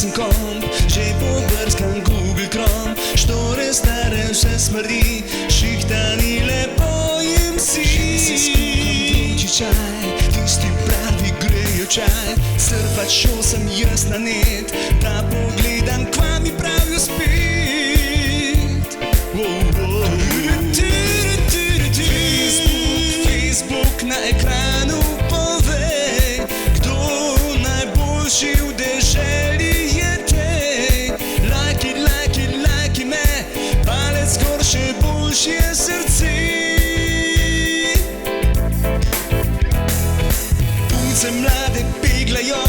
jasen komp, že pobrskam Google Chrome. Štore stare vse smrdi, šihtani lepo jim si. Že si skuham vroči čaj, tisti pravi grejo čaj. Surfat šel sem jaz na net, da pogledam, kva mi pravijo spet. Facebook na ekranu povej, kdo najboljši v deželi je tej. Lajki me, palec gor, še boljši je srce. Punce mlade peglajo,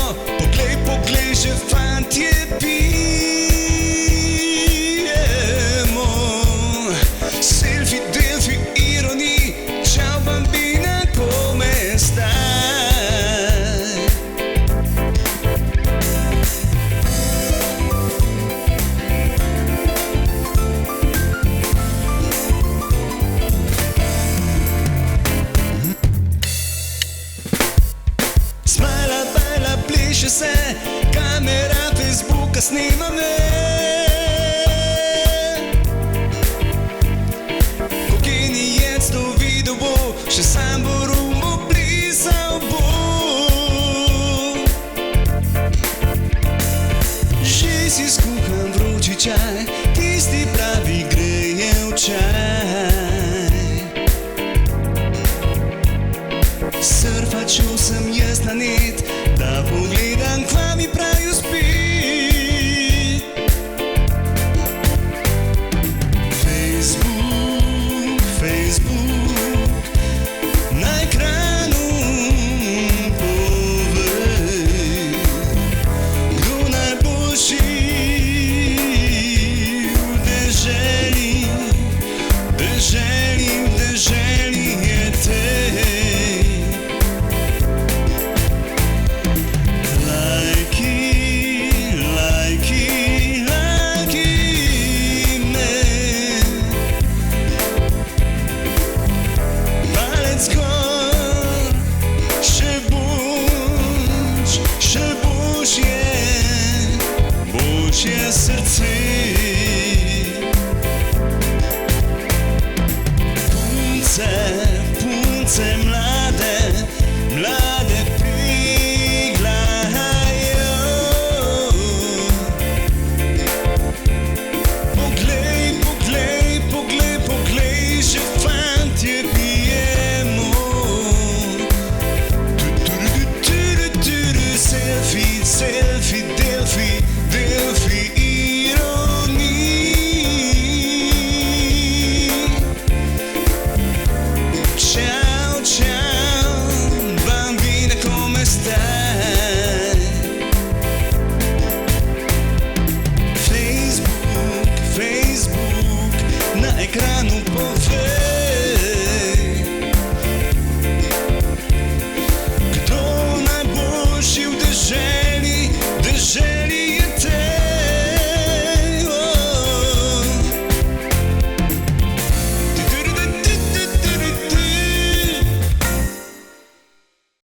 poglej, že fantje pijemo. Selfie, delfie, ironi, čau bambina, come stai? Smajla, bajla, pleše se, kamera Facebooka snima me. Še sam bo rumbo blisal bo. Že si skuham vroči čaj, tisti pravi grejev čaj. Surfat šel sem jaz na net, da pogledam, kva mi pravijo spet. Facebook na ekranu povej, kdo najboljši v deželi, v deželi.